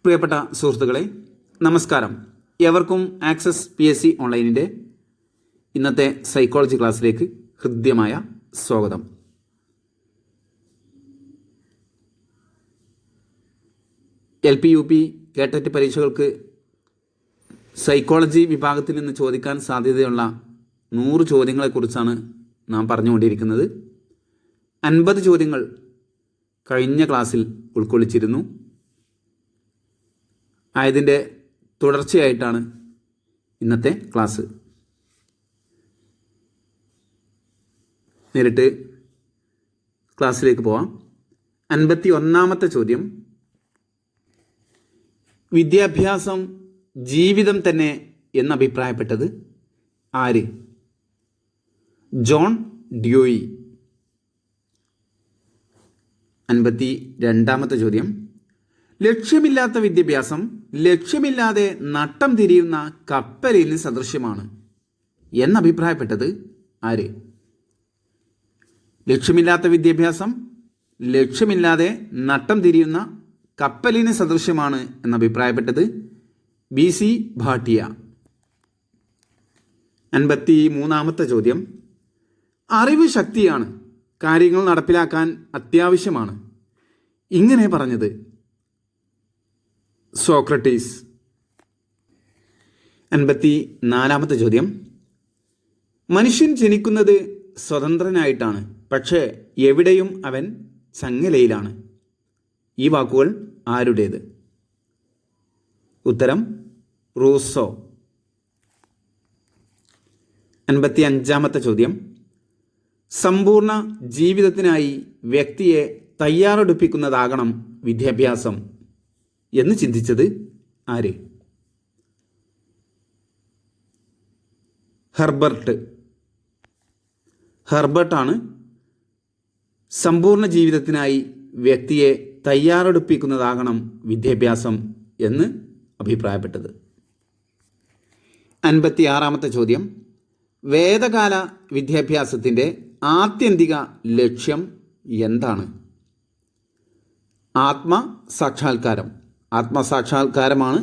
പ്രിയപ്പെട്ട സുഹൃത്തുക്കളെ, നമസ്കാരം. എവർക്കും ആക്സസ് PSC ഓൺലൈനിൻ്റെ ഇന്നത്തെ സൈക്കോളജി ക്ലാസ്സിലേക്ക് ഹൃദ്യമായ സ്വാഗതം. LP UP കേട്ടറ്റ് പരീക്ഷകൾക്ക് സൈക്കോളജി വിഭാഗത്തിൽ നിന്ന് ചോദിക്കാൻ സാധ്യതയുള്ള 100 ചോദ്യങ്ങളെക്കുറിച്ചാണ് നാം പറഞ്ഞുകൊണ്ടിരിക്കുന്നത്. 50 ചോദ്യങ്ങൾ കഴിഞ്ഞ ക്ലാസ്സിൽ ഉൾക്കൊള്ളിച്ചിരുന്നു. ആയതിൻ്റെ തുടർച്ചയായിട്ടാണ് ഇന്നത്തെ ക്ലാസ്. നേരിട്ട് ക്ലാസ്സിലേക്ക് പോവാം. 51ാമത്തെ ചോദ്യം: വിദ്യാഭ്യാസം ജീവിതം തന്നെ എന്നഭിപ്രായപ്പെട്ടത് ആര്? John Dewey. 52ാമത്തെ ചോദ്യം: ലക്ഷ്യമില്ലാത്ത വിദ്യാഭ്യാസം ലക്ഷ്യമില്ലാതെ നട്ടം തിരിയുന്ന കപ്പലിന് സദൃശ്യമാണ് എന്നഭിപ്രായപ്പെട്ടത് ആര്? ലക്ഷ്യമില്ലാത്ത വിദ്യാഭ്യാസം ലക്ഷ്യമില്ലാതെ നട്ടം തിരിയുന്ന കപ്പലിന് സദൃശ്യമാണ് എന്നഭിപ്രായപ്പെട്ടത് BC ഭാട്ടിയ. 53ാമത്തെ ചോദ്യം: അറിവ് ശക്തിയാണ്, കാര്യങ്ങൾ നടപ്പിലാക്കാൻ അത്യാവശ്യമാണ്. ഇങ്ങനെ പറഞ്ഞത് സോക്രട്ടീസ്. 54ാമത്തെ ചോദ്യം: മനുഷ്യൻ ജനിക്കുന്നത് സ്വതന്ത്രനായിട്ടാണ്, പക്ഷേ എവിടെയും അവൻ ചങ്ങലയിലാണ്. ഈ വാക്കുകൾ ആരുടേത്? ഉത്തരം റൂസോ. 55ാമത്തെ ചോദ്യം: സമ്പൂർണ്ണ ജീവിതത്തിനായി വ്യക്തിയെ തയ്യാറെടുപ്പിക്കുന്നതാകണം വിദ്യാഭ്യാസം എന്ന് ചിന്തിച്ചത് ആര്? ഹെർബർട്ടാണ് സമ്പൂർണ്ണ ജീവിതത്തിനായി വ്യക്തിയെ തയ്യാറെടുപ്പിക്കുന്നതാകണം വിദ്യാഭ്യാസം എന്ന് അഭിപ്രായപ്പെട്ടത്. 56ാമത്തെ ചോദ്യം: വേദകാല വിദ്യാഭ്യാസത്തിൻ്റെ ആത്യന്തിക ലക്ഷ്യം എന്താണ്? ആത്മസാക്ഷാത്കാരമാണ്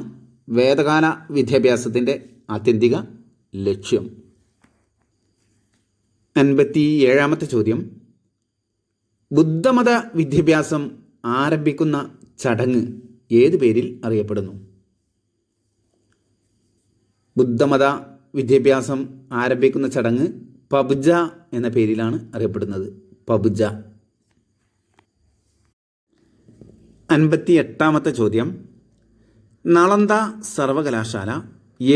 വേദകാല വിദ്യാഭ്യാസത്തിൻ്റെ ആത്യന്തിക ലക്ഷ്യം. 57ാമത്തെ ചോദ്യം: ബുദ്ധമത വിദ്യാഭ്യാസം ആരംഭിക്കുന്ന ചടങ്ങ് ഏത് പേരിൽ അറിയപ്പെടുന്നു? ബുദ്ധമത വിദ്യാഭ്യാസം ആരംഭിക്കുന്ന ചടങ്ങ് പബുജ എന്ന പേരിലാണ് അറിയപ്പെടുന്നത്. പബുജ. 58ാമത്തെ ചോദ്യം: നളന്ദ സർവകലാശാല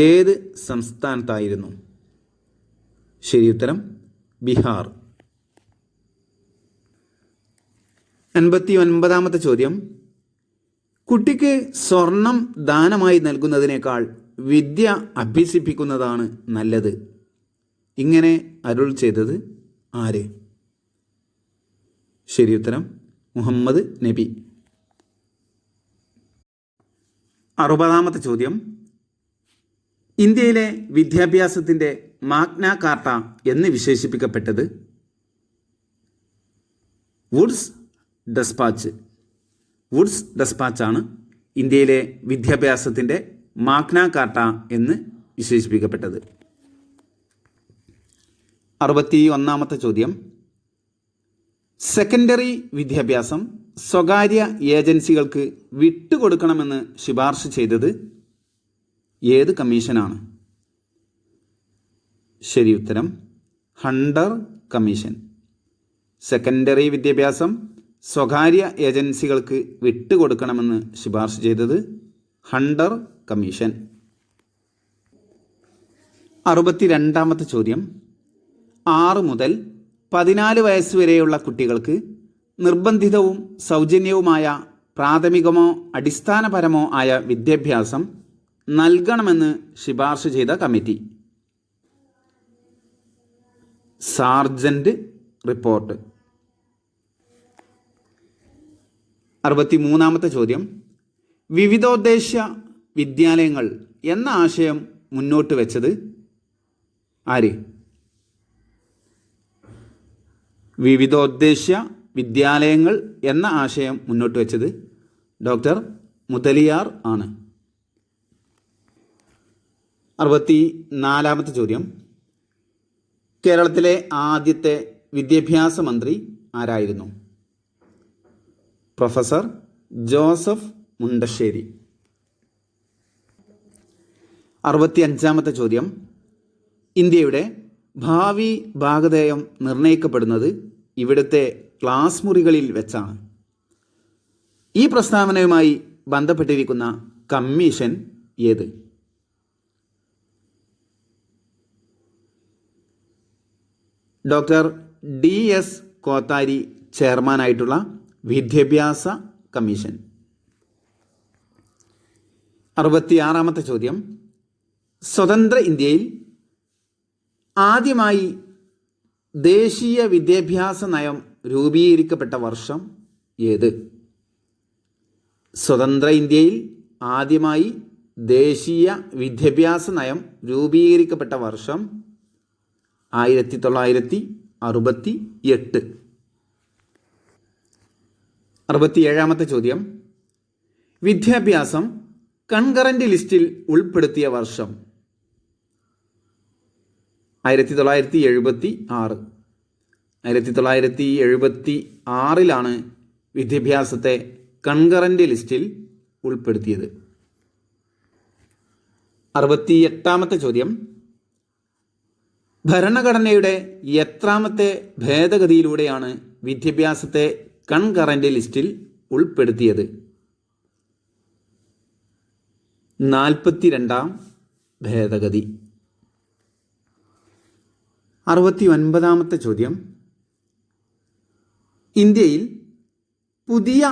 ഏത് സംസ്ഥാനത്തായിരുന്നു? ശരിയുത്തരം ബീഹാർ. 59ാമത്തെ ചോദ്യം: കുട്ടിക്ക് സ്വർണം ദാനമായി നൽകുന്നതിനേക്കാൾ വിദ്യ അഭ്യസിപ്പിക്കുന്നതാണ് നല്ലത്. ഇങ്ങനെ അരുൾ ചെയ്തത് ആര്? ശരിയുത്തരം മുഹമ്മദ് നബി. 60ാമത്തെ ചോദ്യം: ഇന്ത്യയിലെ വിദ്യാഭ്യാസത്തിൻ്റെ മാഗ്ന കാർട്ട എന്ന് വിശേഷിപ്പിക്കപ്പെട്ടത്? വുഡ്സ് ഡെസ്പാച്ചാണ് ഇന്ത്യയിലെ വിദ്യാഭ്യാസത്തിൻ്റെ മാഗ്ന കാർട്ട എന്ന് വിശേഷിപ്പിക്കപ്പെട്ടത്. 61ാമത്തെ ചോദ്യം: സെക്കൻഡറി വിദ്യാഭ്യാസം സ്വകാര്യ ഏജൻസികൾക്ക് വിട്ടുകൊടുക്കണമെന്ന് ശുപാർശ ചെയ്തത് ഏത് കമ്മീഷനാണ്? ശരിയുത്തരം ഹണ്ടർ കമ്മീഷൻ. സെക്കൻഡറി വിദ്യാഭ്യാസം സ്വകാര്യ ഏജൻസികൾക്ക് വിട്ടുകൊടുക്കണമെന്ന് ശുപാർശ ചെയ്തത് ഹണ്ടർ കമ്മീഷൻ. 62ാമത്തെ ചോദ്യം: 6 മുതൽ 14 വയസ്സ് വരെയുള്ള കുട്ടികൾക്ക് നിർബന്ധിതവും സൗജന്യവുമായ പ്രാഥമികമോ അടിസ്ഥാനപരമോ ആയ വിദ്യാഭ്യാസം നൽകണമെന്ന് ശുപാർശ ചെയ്ത കമ്മിറ്റി? Sergeant report. 63ാമത്തെ ചോദ്യം: വിവിധോദ്ദേശ വിദ്യാലയങ്ങൾ എന്ന ആശയം മുന്നോട്ട് വെച്ചത് ആര്? വിവിധോദ്ദേശ വിദ്യാലയങ്ങൾ എന്ന ആശയം മുന്നോട്ട് വെച്ചത് ഡോക്ടർ മുതലിയാർ ആണ്. 64-ാമത്തെ ചോദ്യം. കേരളത്തിലെ ആദ്യത്തെ വിദ്യാഭ്യാസ മന്ത്രി ആരായിരുന്നു? Professor Joseph Mundassery. 65-ാമത്തെ ചോദ്യം. ഇന്ത്യയുടെ ഭാവി ഭാഗധേയം നിർണ്ണയിക്കപ്പെടുന്നത് ഇവിടുത്തെ ക്ലാസ് മുറികളിൽ വെച്ചാണ്. ഈ പ്രസ്താവനയുമായി ബന്ധപ്പെട്ടിരിക്കുന്ന കമ്മീഷൻ ഏത്? ഡോക്ടർ DS കോത്താരി ചെയർമാനായിട്ടുള്ള വിദ്യാഭ്യാസ കമ്മീഷൻ. 66-ാമത്തെ ചോദ്യം. സ്വതന്ത്ര ഇന്ത്യയിൽ ആദ്യമായി ദേശീയ വിദ്യാഭ്യാസ നയം രൂപീകരിക്കപ്പെട്ട വർഷം ഏത്? സ്വതന്ത്ര ഇന്ത്യയിൽ ആദ്യമായി ദേശീയ വിദ്യാഭ്യാസ നയം രൂപീകരിക്കപ്പെട്ട വർഷം 1968. 67-ാമത്തെ ചോദ്യം. വിദ്യാഭ്യാസം കൺകറന്റ് ലിസ്റ്റിൽ ഉൾപ്പെടുത്തിയ വർഷം 1976. 1976-ലാണ് വിദ്യാഭ്യാസത്തെ കൺകറന്റ് ലിസ്റ്റിൽ ഉൾപ്പെടുത്തിയത്. 68-ാമത്തെ ചോദ്യം. ഭരണഘടനയുടെ എത്രാമത്തെ ഭേദഗതിയിലൂടെയാണ് വിദ്യാഭ്യാസത്തെ കൺകറന്റ് ലിസ്റ്റിൽ ഉൾപ്പെടുത്തിയത്? 42-ാം ഭേദഗതി. 69-ാമത്തെ ചോദ്യം. ഇന്ത്യയിൽ പുതിയ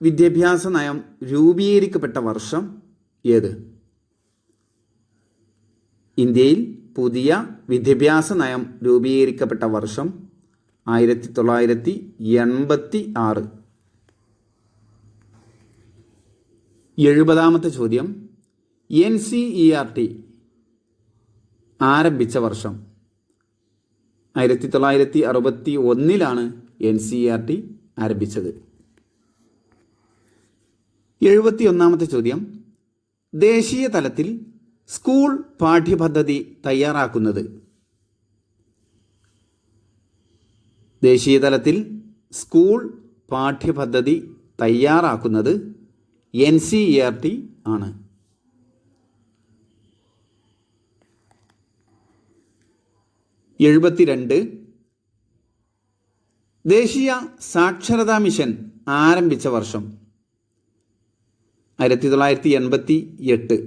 വിദ്യാഭ്യാസ നയം രൂപീകരിക്കപ്പെട്ട വർഷം ഏത്? ഇന്ത്യയിൽ പുതിയ വിദ്യാഭ്യാസ നയം രൂപീകരിക്കപ്പെട്ട വർഷം 1986. 70-ാമത്തെ ചോദ്യം. NCERT ആരംഭിച്ച വർഷം? 1961-ലാണ് NCERT ആരംഭിച്ചത്. 71-ാമത്തെ ചോദ്യം. ദേശീയ തലത്തിൽ സ്കൂൾ പാഠ്യപദ്ധതി തയ്യാറാക്കുന്നത്? ദേശീയ തലത്തിൽ സ്കൂൾ പാഠ്യപദ്ധതി തയ്യാറാക്കുന്നത് NCERT ആണ്. 72. ദേശീയ സാക്ഷരതാ മിഷൻ ആരംഭിച്ച വർഷം? 1988.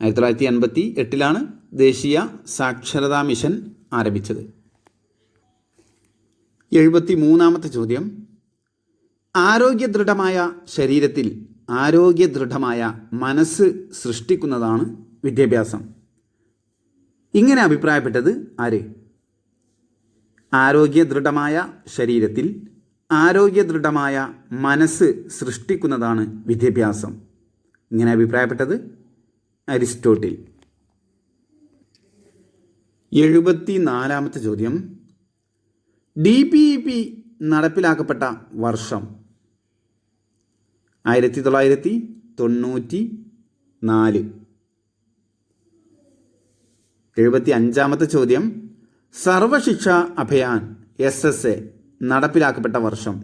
1988-ലാണ് ദേശീയ സാക്ഷരതാ മിഷൻ ആരംഭിച്ചത്. 73-ാമത്തെ ചോദ്യം. ആരോഗ്യദൃഢമായ ശരീരത്തിൽ ആരോഗ്യദൃഢമായ മനസ്സ് സൃഷ്ടിക്കുന്നതാണ് വിദ്യാഭ്യാസം. ഇങ്ങനെ അഭിപ്രായപ്പെട്ടത് ആര്? ആരോഗ്യദൃഢമായ ശരീരത്തിൽ ആരോഗ്യദൃഢമായ മനസ്സ് സൃഷ്ടിക്കുന്നതാണ് വിദ്യാഭ്യാസം. ഇങ്ങനെ അഭിപ്രായപ്പെട്ടത് അരിസ്റ്റോട്ടിൽ. 74-ാമത്തെ ചോദ്യം. DPEP നടപ്പിലാക്കപ്പെട്ട വർഷം? 1994. 75-ാമത്തെ ചോദ്യം. സർവശിക്ഷ അഭിയാൻ SSA നടപ്പിലാക്കപ്പെട്ട വർഷം?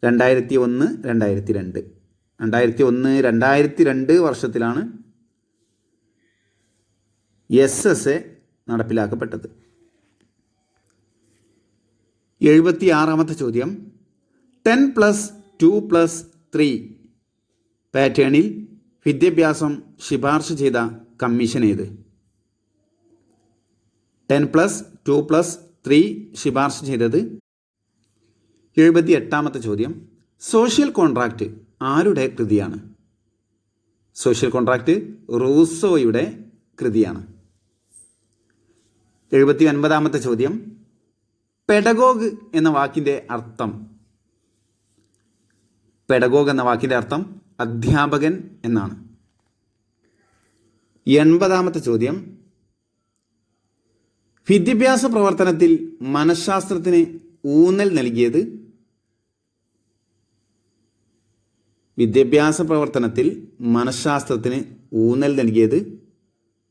2001, 2002. 2001, 2002 വർഷത്തിലാണ് SSA നടപ്പിലാക്കപ്പെട്ടത്. 76-ാമത്തെ ചോദ്യം. 10+2+3 പാറ്റേണിൽ വിദ്യാഭ്യാസം ശുപാർശ ചെയ്ത കമ്മീഷൻ ഏത്? 10+2+3 ശുപാർശ ചെയ്തത്. 78-ാമത്തെ ചോദ്യം. സോഷ്യൽ കോൺട്രാക്റ്റ് ആരുടെ കൃതിയാണ്? സോഷ്യൽ കോൺട്രാക്റ്റ് റൂസോയുടെ കൃതിയാണ്. 79-ാമത്തെ ചോദ്യം. പെഡഗോഗ് എന്ന വാക്കിൻ്റെ അർത്ഥം? പെഡഗോഗ് എന്ന വാക്കിൻ്റെ അർത്ഥം അധ്യാപകൻ എന്നാണ്. 80-ാമത്തെ ചോദ്യം. വിദ്യാഭ്യാസ പ്രവർത്തനത്തിൽ മനഃശാസ്ത്രത്തിന് ഊന്നൽ നൽകിയത്? വിദ്യാഭ്യാസ പ്രവർത്തനത്തിൽ മനഃശാസ്ത്രത്തിന് ഊന്നൽ നൽകിയത്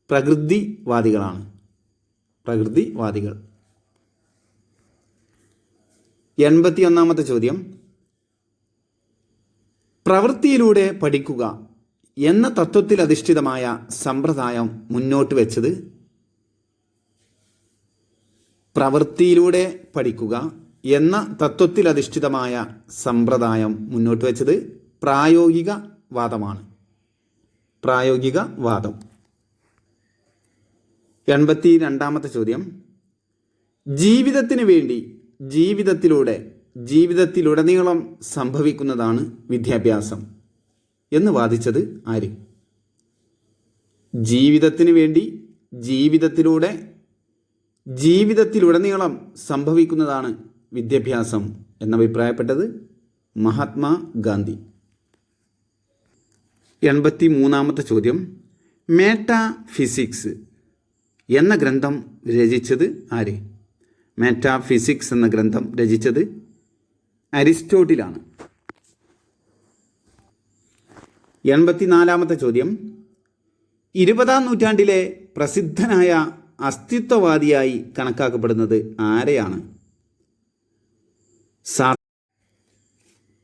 പ്രകൃതിവാദികളാണ്. പ്രകൃതിവാദികൾ. 81-ാമത്തെ ചോദ്യം. പ്രവൃത്തിയിലൂടെ പഠിക്കുക എന്ന തത്വത്തിൽ അധിഷ്ഠിതമായ സമ്പ്രദായം മുന്നോട്ട് വെച്ചത് പ്രവൃത്തിയിലൂടെ പഠിക്കുക എന്ന തത്വത്തിൽ അധിഷ്ഠിതമായ സമ്പ്രദായം മുന്നോട്ട് വെച്ചത് പ്രായോഗികവാദമാണ്. പ്രായോഗികവാദം. 82-ാമത്തെ ചോദ്യം. ജീവിതത്തിന് വേണ്ടി ജീവിതത്തിലുടനീളം സംഭവിക്കുന്നതാണ് വിദ്യാഭ്യാസം എന്ന് വാദിച്ചത് ആര്? ജീവിതത്തിന് വേണ്ടി ജീവിതത്തിലുടനീളം സംഭവിക്കുന്നതാണ് വിദ്യാഭ്യാസം എന്നഭിപ്രായപ്പെട്ടത് മഹാത്മാഗാന്ധി. 83-ാമത്തെ ചോദ്യം. മെറ്റാഫിസിക്സ് എന്ന ഗ്രന്ഥം രചിച്ചത് ആര്? മെറ്റാഫിസിക്സ് എന്ന ഗ്രന്ഥം രചിച്ചത് അരിസ്റ്റോട്ടിലാണ്. 84-ാമത്തെ ചോദ്യം. 20-ാം നൂറ്റാണ്ടിലെ പ്രസിദ്ധനായ അസ്തിത്വവാദിയായി കണക്കാക്കപ്പെടുന്നത് ആരെയാണ്?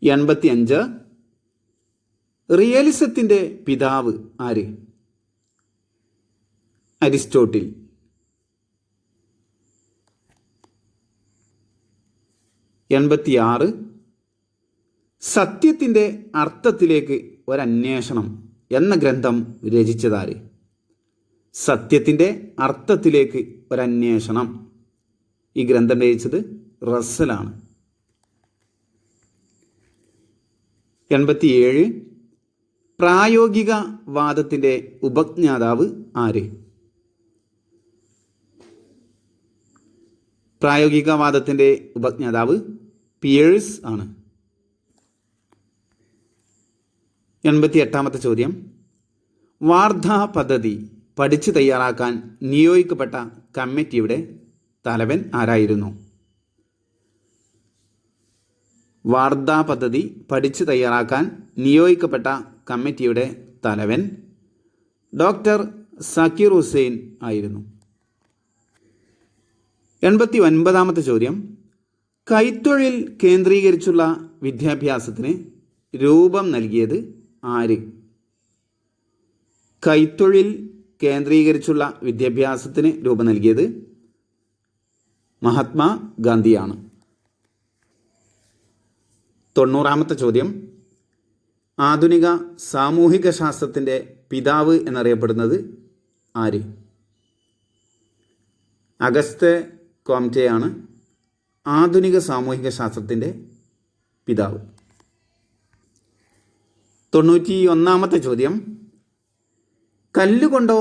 85. റിയലിസത്തിൻ്റെ പിതാവ് ആര്? അരിസ്റ്റോട്ടിൽ. 86. സത്യത്തിൻ്റെ അർത്ഥത്തിലേക്ക് ഒരന്വേഷണം എന്ന ഗ്രന്ഥം രചിച്ചതാര്? സത്യത്തിൻ്റെ അർത്ഥത്തിലേക്ക് ഒരന്വേഷണം. ഈ ഗ്രന്ഥം രചിച്ചത് റസ്സലാണ്. 87. പ്രായോഗികവാദത്തിൻ്റെ ഉപജ്ഞാതാവ് ആര്? പ്രായോഗികവാദത്തിൻ്റെ ഉപജ്ഞാതാവ് പിയേഴ്സ് ആണ്. 88-ാമത്തെ ചോദ്യം. വാർധാ പദ്ധതി പഠിച്ചു തയ്യാറാക്കാൻ നിയോഗിക്കപ്പെട്ട കമ്മിറ്റിയുടെ തലവൻ ആരായിരുന്നു? വാർധാ പദ്ധതി പഠിച്ചു തയ്യാറാക്കാൻ നിയോഗിക്കപ്പെട്ട കമ്മിറ്റിയുടെ തലവൻ ഡോക്ടർ സക്കീർ ഹുസൈൻ ആയിരുന്നു. 89-ാമത്തെ ചോദ്യം. കൈത്തൊഴിൽ കേന്ദ്രീകരിച്ചുള്ള വിദ്യാഭ്യാസത്തിന് രൂപം നൽകിയത് ആര്? കൈത്തൊഴിൽ കേന്ദ്രീകരിച്ചുള്ള വിദ്യാഭ്യാസത്തിന് രൂപം നൽകിയത് മഹാത്മാഗാന്ധിയാണ്. 90-ാമത്തെ ചോദ്യം. ആധുനിക സാമൂഹിക ശാസ്ത്രത്തിൻ്റെ പിതാവ് എന്നറിയപ്പെടുന്നത് ആര്? അഗസ്തേ കോംറ്റെയാണ് ആധുനിക സാമൂഹിക ശാസ്ത്രത്തിൻ്റെ പിതാവ്. 91-ാമത്തെ ചോദ്യം. കല്ലുകൊണ്ടോ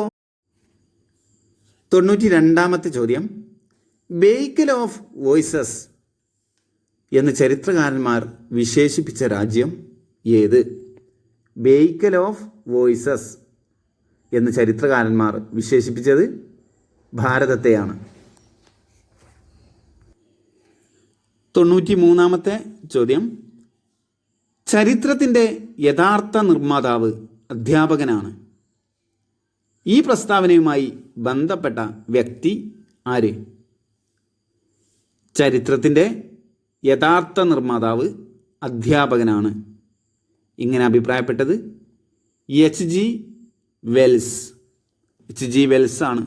92-ാമത്തെ ചോദ്യം. ബേക്കൽ ഓഫ് വോയിസസ് എന്ന് ചരിത്രകാരന്മാർ വിശേഷിപ്പിച്ച രാജ്യം ഏത്? ബേക്കൽ ഓഫ് വോയിസസ് എന്ന് ചരിത്രകാരന്മാർ വിശേഷിപ്പിച്ചത് ഭാരതത്തെയാണ്. 93-ാമത്തെ ചോദ്യം. ചരിത്രത്തിൻ്റെ യഥാർത്ഥ നിർമ്മാതാവ് അധ്യാപകനാണ്. ഈ പ്രസ്താവനയുമായി ബന്ധപ്പെട്ട വ്യക്തി ആര്? ചരിത്രത്തിൻ്റെ യഥാർത്ഥ നിർമ്മാതാവ് അധ്യാപകനാണ്. ഇങ്ങനെ അഭിപ്രായപ്പെട്ടത് H.G. വെൽസ്. H.G. വെൽസാണ്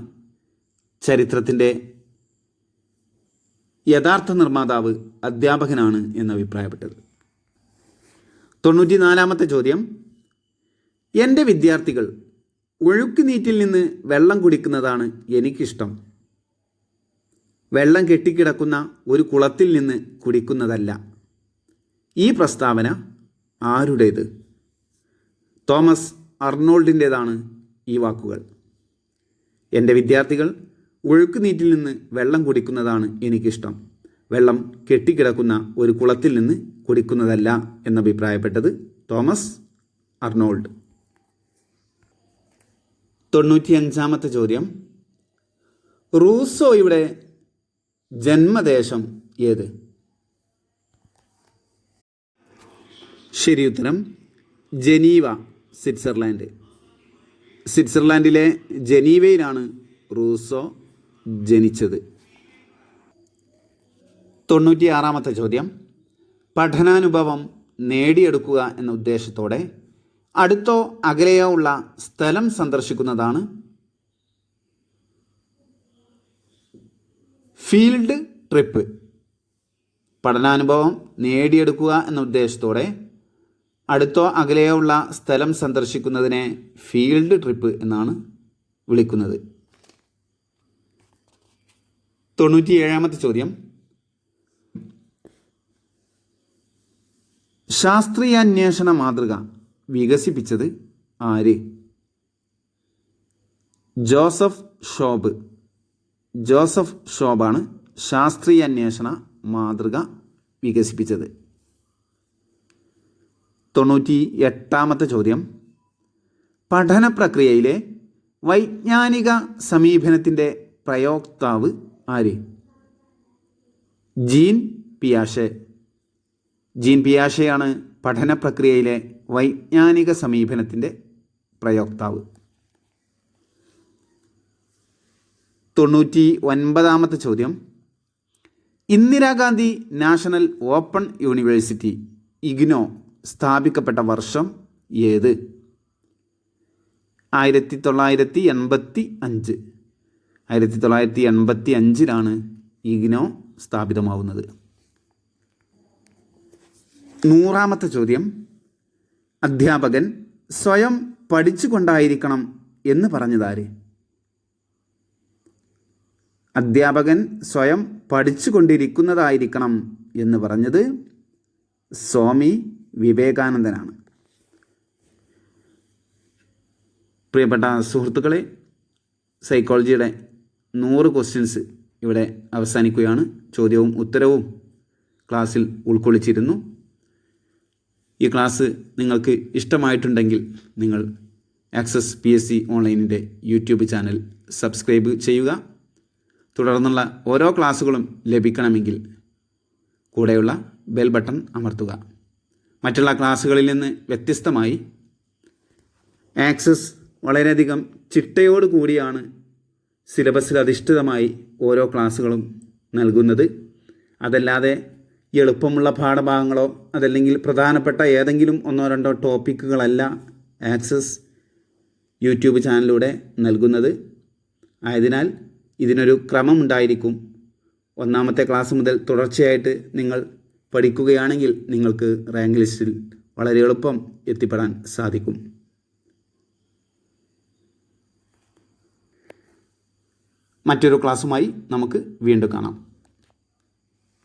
ചരിത്രത്തിൻ്റെ യഥാർത്ഥ നിർമ്മാതാവ് അധ്യാപകനാണ് എന്ന് അഭിപ്രായപ്പെട്ടത്. 94-ാമത്തെ ചോദ്യം. എൻ്റെ വിദ്യാർത്ഥികൾ ഒഴുക്കുനീറ്റിൽ നിന്ന് വെള്ളം കുടിക്കുന്നതാണ് എനിക്കിഷ്ടം. വെള്ളം കെട്ടിക്കിടക്കുന്ന ഒരു കുളത്തിൽ നിന്ന് കുടിക്കുന്നതല്ല. ഈ പ്രസ്താവന ആരുടേത്? തോമസ് അർണോൾഡിൻ്റേതാണ് ഈ വാക്കുകൾ. എൻ്റെ വിദ്യാർത്ഥികൾ ഒഴുക്കുനീറ്റിൽ നിന്ന് വെള്ളം കുടിക്കുന്നതാണ് എനിക്കിഷ്ടം. വെള്ളം കെട്ടിക്കിടക്കുന്ന ഒരു കുളത്തിൽ നിന്ന് കുടിക്കുന്നതല്ല എന്നഭിപ്രായപ്പെട്ടത് തോമസ് അർണോൾഡ്. 95-ാമത്തെ ചോദ്യം. റൂസോയുടെ ജന്മദേശം ഏത്? ശരി ഉത്തരം ജനീവ, സ്വിറ്റ്സർലാൻഡ്. സ്വിറ്റ്സർലാൻഡിലെ ജനീവയിലാണ് റൂസോ ജനിച്ചത്. 96-ാമത്തെ ചോദ്യം. പഠനാനുഭവം നേടിയെടുക്കുക എന്ന ഉദ്ദേശത്തോടെ അടുത്തോ അകലെയോ ഉള്ള സ്ഥലം സന്ദർശിക്കുന്നതാണ് ഫീൽഡ് ട്രിപ്പ്. പഠനാനുഭവം നേടിയെടുക്കുക എന്ന ഉദ്ദേശത്തോടെ അടുത്തോ അകലെയോ ഉള്ള സ്ഥലം സന്ദർശിക്കുന്നതിനെ ഫീൽഡ് ട്രിപ്പ് എന്നാണ് വിളിക്കുന്നത്. 97-ാമത്തെ ചോദ്യം. ശാസ്ത്രീയാന്വേഷണ മാതൃക വികസിപ്പിച്ചത് ആര്? ജോസഫ് ഷോബ്. ജോസഫ് ഷോബാണ് ശാസ്ത്രീയാന്വേഷണ മാതൃക വികസിപ്പിച്ചത്. 98-ാമത്തെ ചോദ്യം. പഠന പ്രക്രിയയിലെ വൈജ്ഞാനിക സമീപനത്തിൻ്റെ പ്രയോക്താവ് ആര്? ജീൻ പിയാഷെ. ജീൻ പിയാഷെയാണ് പഠന പ്രക്രിയയിലെ വൈജ്ഞാനിക സമീപനത്തിൻ്റെ പ്രയോക്താവ്. 99-ാമത്തെ ചോദ്യം. Indira Gandhi national open university IGNOU സ്ഥാപിക്കപ്പെട്ട വർഷം ഏത്? 1985. 1985-ലാണ് ഇഗ്നോ സ്ഥാപിതമാവുന്നത്. 100-ാമത്തെ ചോദ്യം. അധ്യാപകൻ സ്വയം പഠിച്ചുകൊണ്ടായിരിക്കണം എന്ന് പറഞ്ഞതാര്? അധ്യാപകൻ സ്വയം പഠിച്ചുകൊണ്ടിരിക്കുന്നതായിരിക്കണം എന്ന് പറഞ്ഞത് സ്വാമി വിവേകാനന്ദനാണ്. പ്രിയപ്പെട്ട സുഹൃത്തുക്കളെ, സൈക്കോളജിയുടെ 100 ക്വസ്റ്റ്യൻസ് ഇവിടെ അവസാനിക്കുകയാണ്. ചോദ്യവും ഉത്തരവും ക്ലാസ്സിൽ ഉൾക്കൊള്ളിച്ചിരുന്നു. ഈ ക്ലാസ് നിങ്ങൾക്ക് ഇഷ്ടമായിട്ടുണ്ടെങ്കിൽ നിങ്ങൾ ആക്സസ് PSC ഓൺലൈനിൻ്റെ യൂട്യൂബ് ചാനൽ സബ്സ്ക്രൈബ് ചെയ്യുക. തുടർന്നുള്ള ഓരോ ക്ലാസ്സുകളും ലഭിക്കണമെങ്കിൽ കൂടെയുള്ള ബെൽ ബട്ടൺ അമർത്തുക. മറ്റുള്ള ക്ലാസ്സുകളിൽ നിന്ന് വ്യത്യസ്തമായി ആക്സസ് വളരെയധികം ചിട്ടയോട് കൂടിയാണ് സിലബസിൽ അധിഷ്ഠിതമായി ഓരോ ക്ലാസ്സുകളും നൽകുന്നത്. അതല്ലാതെ എളുപ്പമുള്ള പാഠഭാഗങ്ങളോ അതല്ലെങ്കിൽ പ്രധാനപ്പെട്ട ഏതെങ്കിലും 1-2 ടോപ്പിക്കുകളല്ല ആക്സസ് യൂട്യൂബ് ചാനലിലൂടെ നൽകുന്നത്. ആയതിനാൽ ഇതിനൊരു ക്രമമുണ്ടായിരിക്കും. 1-ാമത്തെ ക്ലാസ് മുതൽ തുടർച്ചയായിട്ട് നിങ്ങൾ പഠിക്കുകയാണെങ്കിൽ നിങ്ങൾക്ക് റാങ്ക് ലിസ്റ്റിൽ വളരെ എളുപ്പം എത്തിപ്പെടാൻ സാധിക്കും. മറ്റൊരു ക്ലാസ്സുമായി നമുക്ക് വീണ്ടും കാണാം.